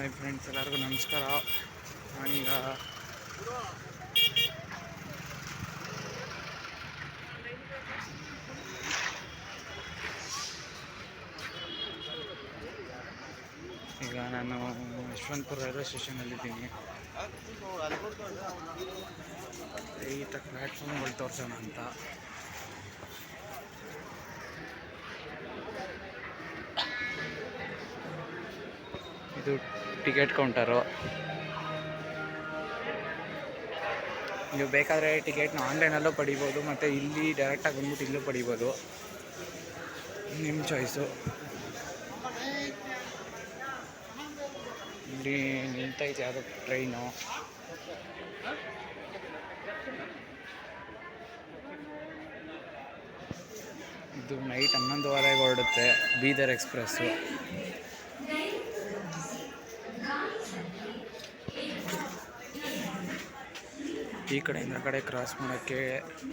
Hi friends, ಎಲ್ಲರಿಗೂ ನಮಸ್ಕಾರ. ನಾನೀಗ ನಾನು ಯಶವಂತಪುರ ರೈಲ್ವೆ ಸ್ಟೇಷನಲ್ಲಿದ್ದೀನಿ. ಈತ ಪ್ಲ್ಯಾಟ್ಫಾರ್ಮ್ಗಳು ತೋರಿಸೋಣ ಅಂತ. ಇದು ಟಿಕೆಟ್ ಕೌಂಟರು. ನೀವು ಬೇಕಾದರೆ ಟಿಕೆಟ್ನ ಆನ್ಲೈನಲ್ಲೂ ಪಡಿಬೋದು, ಮತ್ತು ಇಲ್ಲಿ ಡೈರೆಕ್ಟಾಗಿ ಬಂದ್ಬಿಟ್ಟು ಇಲ್ಲೂ ಪಡಿಬೋದು, ನಿಮ್ಮ ಚಾಯ್ಸು. ಇಲ್ಲಿ ನಿಂತೈತೆ ಯಾವುದೋ ಟ್ರೈನು. ಇದು ನೈಟ್ 11:15 ಹೊರಡುತ್ತೆ, ಬೀದರ್ ಎಕ್ಸ್ಪ್ರೆಸ್ಸು. ಈ ಕಡೆಯಿಂದ ಆ ಕಡೆ ಕ್ರಾಸ್ ಮಾಡೋಕ್ಕೆ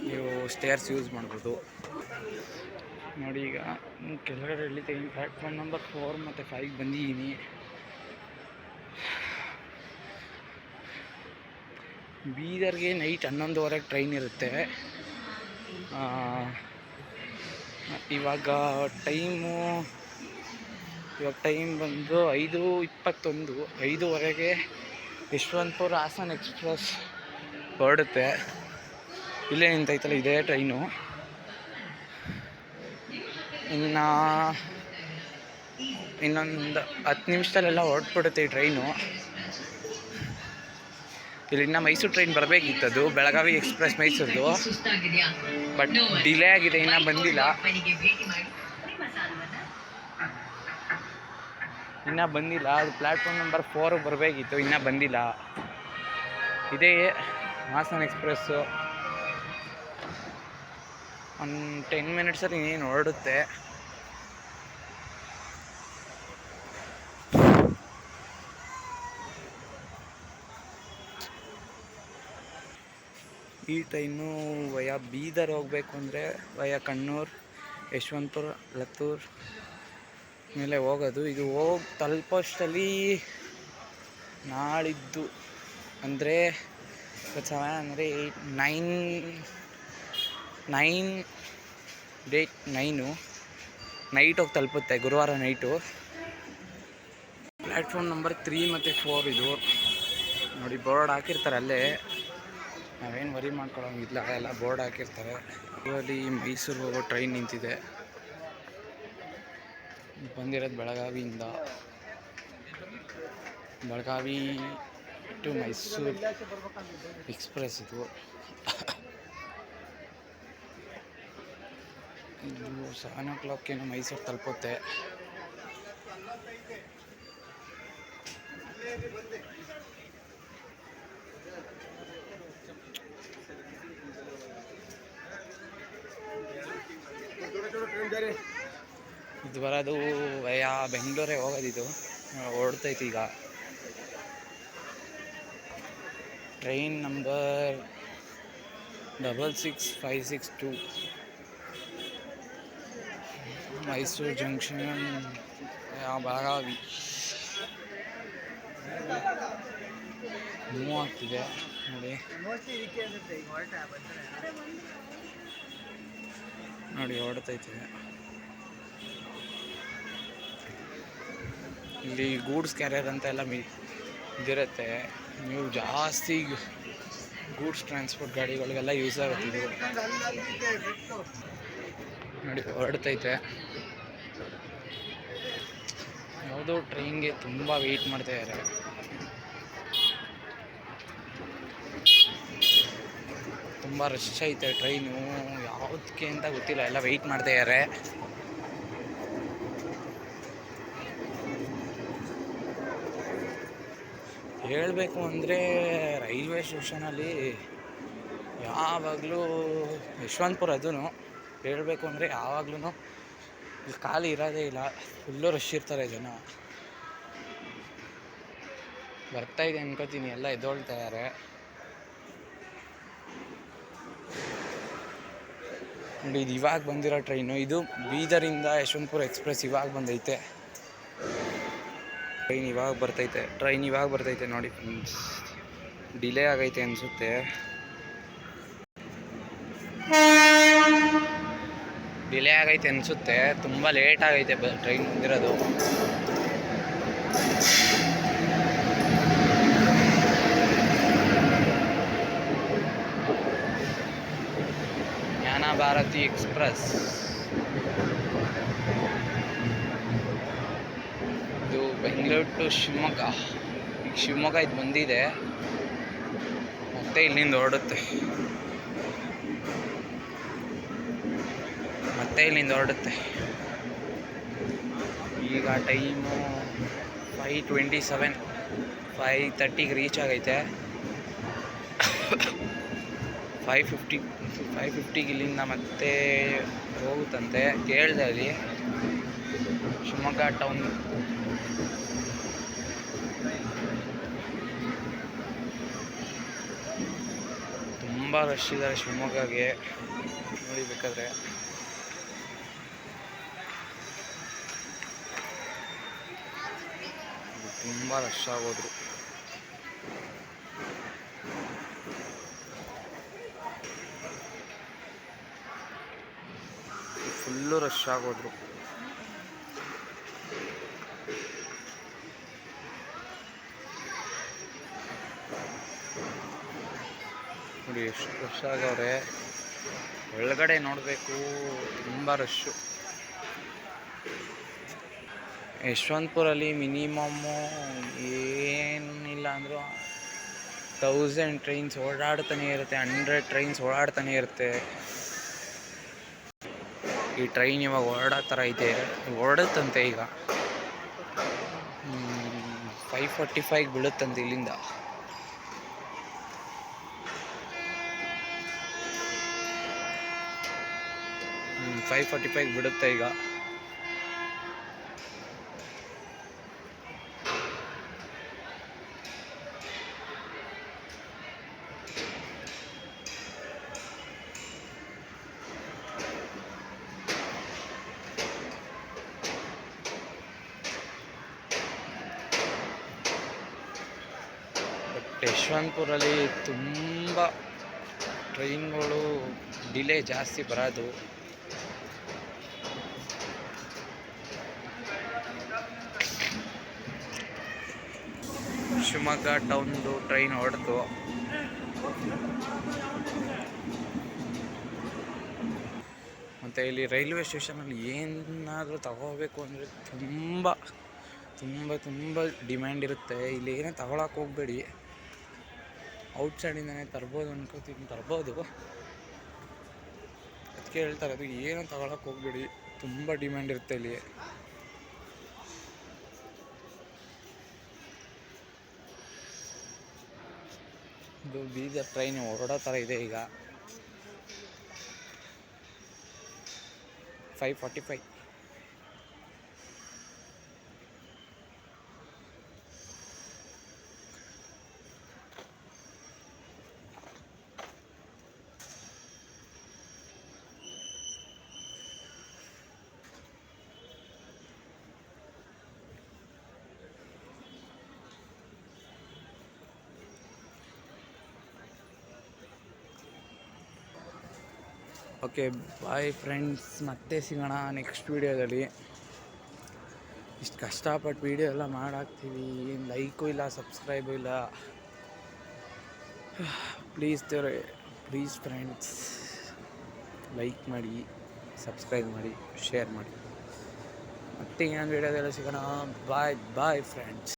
ನೀವು ಸ್ಟೇರ್ಸ್ ಯೂಸ್ ಮಾಡ್ಬೋದು. ನೋಡಿ, ಈಗ ಕೆಳಗಡೆ ಇಳಿತೀನಿ. ಪ್ಲ್ಯಾಟ್ಫಾರ್ಮ್ ನಂಬರ್ 4 ಮತ್ತು 5 ಬಂದಿದ್ದೀನಿ. ಬೀದರ್ಗೆ ನೈಟ್ 11:15 ಟ್ರೈನ್ ಇರುತ್ತೆ. ಇವಾಗ ಟೈಮ್ ಬಂದು 5:21. 5:00 ಯಶವಂತಪುರ ಹಾಸನ ಎಕ್ಸ್ಪ್ರೆಸ್ ಹೊರಡುತ್ತೆ. ಇಲ್ಲೇ ನಿಂತೈತಲ್ಲ, ಇದೇ ಟ್ರೈನು. ಇನ್ನೊಂದು 10 ನಿಮಿಷದಲ್ಲೆಲ್ಲ ಹೊರಟ್ಬಿಡುತ್ತೆ ಈ ಟ್ರೈನು. ಇಲ್ಲಿಂದ ಮೈಸೂರು ಟ್ರೈನ್ ಬರಬೇಕಿತ್ತದು, ಬೆಳಗಾವಿ ಎಕ್ಸ್ಪ್ರೆಸ್ ಮೈಸೂರದು. ಬಟ್ ಡಿಲೇ ಆಗಿದೆ, ಇನ್ನೂ ಬಂದಿಲ್ಲ. ಅದು ಪ್ಲ್ಯಾಟ್ಫಾರ್ಮ್ ನಂಬರ್ 4 ಬರಬೇಕಿತ್ತು, ಇನ್ನೂ ಬಂದಿಲ್ಲ. ಇದೇ ಹಾಸನ ಎಕ್ಸ್ಪ್ರೆಸ್ಸು. ಒಂದು 10 ಮಿನಿಟ್ಸಲ್ಲಿ ಇನ್ನೇನು ಹೊರಡುತ್ತೆ. ಈ ಟ್ರೈನು ವಯಾ ಬೀದರ್ ಹೋಗಬೇಕು ಅಂದರೆ ವಯಾ ಕಣ್ಣೂರು, ಯಶವಂತಪುರ, ಲತ್ತೂರು ಮೇಲೆ ಹೋಗೋದು. ಇದು ಹೋಗಿ ತಲುಪೋಷ್ಟಲ್ಲಿ ನಾಳಿದ್ದು ಅಂದರೆ 9 ನೈಟ್ ಹೋಗಿ ತಲುಪುತ್ತೆ, ಗುರುವಾರ ನೈಟು. ಪ್ಲ್ಯಾಟ್ಫಾರ್ಮ್ ನಂಬರ್ 3 ಮತ್ತು 4 ಇದು. ನೋಡಿ, ಬೋರ್ಡ್ ಹಾಕಿರ್ತಾರೆ ಅಲ್ಲೇ, ನಾವೇನು ವರಿ ಮಾಡ್ಕೊಳ್ಳೋಂಗಿಲ್ಲ, ಎಲ್ಲ ಬೋರ್ಡ್ ಹಾಕಿರ್ತಾರೆ. ಅಲ್ಲಿ ಮೈಸೂರು ಹೋಗೋ ಟ್ರೈನ್ ನಿಂತಿದೆ. ಬಂದಿರೋದು ಬೆಳಗಾವಿಯಿಂದ, ಬೆಳಗಾವಿ ಟು ಮೈಸೂರು ಎಕ್ಸ್ಪ್ರೆಸ್ ಇದು. 7 o'clock ಏನೋ ಮೈಸೂರು ತಲುಪುತ್ತೆ. ಇದು ಬರೋದು ವಯಾ ಬೆಂಗಳೂರೇ ಹೋಗೋದಿದು. ಹೊರಡ್ತೈತಿ ಈಗ. Train number 66562 Mysuru junction Belagavi move ಆಗ್ತಿದೆ. ನೋಡಿ ಹೊರಡ್ತೈತೆ. ಇಲ್ಲಿ ಗೂಡ್ಸ್ ಕ್ಯಾರಿಯರ್ ಅಂತ ಎಲ್ಲ ಇದಿರುತ್ತೆ. ನೀವು ಜಾಸ್ತಿ ಗೂಡ್ಸ್ ಟ್ರಾನ್ಸ್ಪೋರ್ಟ್ ಗಾಡಿಗಳಿಗೆಲ್ಲ ಯೂಸ್ ಆಗುತ್ತೆ ಇದು. ನೋಡಿ ಹೊರಡ್ತೈತೆ. ಯಾವುದೋ ಟ್ರೈನ್ಗೆ ತುಂಬ ವೆಯ್ಟ್ ಮಾಡ್ತಾಯಿದ್ದಾರೆ. ತುಂಬ ರಶ್ ಐತೆ ಟ್ರೈನು. ಯಾವುದಕ್ಕೆ ಅಂತ ಗೊತ್ತಿಲ್ಲ, ಎಲ್ಲ ವೆಯ್ಟ್ ಮಾಡ್ತಾಯಿದ್ದಾರೆ. ಹೇಳಬೇಕು ಅಂದರೆ ರೈಲ್ವೆ ಸ್ಟೇಷನಲ್ಲಿ ಯಾವಾಗಲೂ ಯಶವಂತಪುರ ಅದೂ ಹೇಳಬೇಕು ಅಂದರೆ ಯಾವಾಗಲೂ ಇಲ್ಲಿ ಖಾಲಿ ಇರೋದೇ ಇಲ್ಲ. ಫುಲ್ಲು ರಶ್ ಇರ್ತಾರೆ ಜನ. ಬರ್ತಾಯಿದೆ ಅನ್ಕೋತೀನಿ, ಎಲ್ಲ ಎದ್ದೊಳ್ತಾರೆ. ನೋಡಿ, ಇದು ಇವಾಗ ಬಂದಿರೋ ಟ್ರೈನು. ಇದು ಬೀದರಿಂದ ಯಶವಂತಪುರ ಎಕ್ಸ್ಪ್ರೆಸ್ ಇವಾಗ ಬಂದೈತೆ. ಟ್ರೈನ್ ಇವಾಗ ಬರ್ತೈತೆ ನೋಡಿ ಫ್ರೆಂಡ್ಸ್. ಡಿಲೇ ಆಗೈತೆ ಅನಿಸುತ್ತೆ. ತುಂಬ ಲೇಟ್ ಆಗೈತೆ ಟ್ರೈನ್ ಬಂದಿರೋದು. ಜ್ಞಾನ ಭಾರತಿ ಎಕ್ಸ್ಪ್ರೆಸ್ ಇದು ಬೆಂಗಳೂರು ಟು ಶಿವಮೊಗ್ಗ. ಈಗ ಶಿವಮೊಗ್ಗ ಇದು ಬಂದಿದೆ, ಮತ್ತೆ ಇಲ್ಲಿಂದ ಹೊರಡುತ್ತೆ. ಈಗ ಟೈಮು 5:27, 5:30ಗೆ ರೀಚ್ ಆಗೈತೆ. 5:50ಗೆ ಇಲ್ಲಿಂದ ಮತ್ತೆ ಹೋಗುತ್ತಂತೆ. ಕೇಳಿದೆ ಅಲ್ಲಿ ಶಿವಮೊಗ್ಗ ಟೌನ್. ತುಂಬ ರಶ್ ಇದ್ದಾರೆ ಶಿವಮೊಗ್ಗಗೆ ನೋಡಿಬೇಕಾದ್ರೆ. ತುಂಬ ರಶ್ ಆಗೋದ್ರು. ಫುಲ್ಲು ರಶ್ ಆಗೋದ್ರು. ನೋಡಿ ಎಷ್ಟು ರಶ್ ಆಗವ್ರೆ. ಒಳಗಡೆ ನೋಡಬೇಕು, ತುಂಬ ರಶ್ಶು. ಯಶವಂತಪುರಲ್ಲಿ ಮಿನಿಮಮ್ಮು ಏನಿಲ್ಲ ಅಂದರೂ 1000 ಟ್ರೈನ್ಸ್ ಓಡಾಡ್ತಾನೆ ಇರುತ್ತೆ, 100 ಟ್ರೈನ್ಸ್ ಓಡಾಡ್ತಾನೆ ಇರುತ್ತೆ. ಈ ಟ್ರೈನ್ ಇವಾಗ ಹೊರಡೋ ಥರ ಇದೆ, ಹೊರಡುತ್ತಂತೆ. ಈಗ 5:45 ಬೀಳುತ್ತಂತೆ ಇಲ್ಲಿಂದ. ಹ್ಞೂ 5:45 ಬಿಡುತ್ತೆ ಈಗ. ಯಶವಂತಪುರಲ್ಲಿ ತುಂಬ ಟ್ರೈನ್ಗಳು ಡಿಲೇ ಜಾಸ್ತಿ ಬರೋದು. ಶಿವಮೊಗ್ಗ ಟೌನ್ದು ಟ್ರೈನ್ ಹೊಡೆದು ಮತ್ತು ಇಲ್ಲಿ ರೈಲ್ವೆ ಸ್ಟೇಷನಲ್ಲಿ ಏನಾದರೂ ತಗೋಬೇಕು ಅಂದರೆ ತುಂಬ ಡಿಮ್ಯಾಂಡ್ ಇರುತ್ತೆ. ಇಲ್ಲಿ ಏನೇ ತಗೊಳಕ್ಕೆ ಹೋಗಬೇಡಿ, ಔಟ್ಸೈಡಿಂದನೇ ತರ್ಬೋದು ತರ್ಬೋದು. ಅದಕ್ಕೆ ಹೇಳ್ತಾರೆ, ಅದು ಏನೂ ತಗೊಳಕ್ಕೆ ಹೋಗಬೇಡಿ, ತುಂಬ ಡಿಮ್ಯಾಂಡ್ ಇರುತ್ತೆ ಇಲ್ಲಿ. ಇದು ಬೀದರ್ ಟ್ರೈನ್ ಹೊರಡೋ ಥರ ಇದೆ ಈಗ. 5:45. ಓಕೆ ಬಾಯ್ ಫ್ರೆಂಡ್ಸ್, ಮತ್ತೆ ಸಿಗೋಣ ನೆಕ್ಸ್ಟ್ ವೀಡಿಯೋದಲ್ಲಿ. ಇಷ್ಟು ಕಷ್ಟಪಟ್ಟು ವೀಡಿಯೋ ಎಲ್ಲ ಮಾಡಾಕ್ತೀವಿ, ಲೈಕು ಇಲ್ಲ, ಸಬ್ಸ್ಕ್ರೈಬು ಇಲ್ಲ. ಪ್ಲೀಸ್ ಫ್ರೆಂಡ್ಸ್, ಲೈಕ್ ಮಾಡಿ, ಸಬ್ಸ್ಕ್ರೈಬ್ ಮಾಡಿ, ಶೇರ್ ಮಾಡಿ. ಮತ್ತೆ ಇನ್ನೊಂದು ವೀಡಿಯೋದೆಲ್ಲ ಸಿಗೋಣ. Bye friends.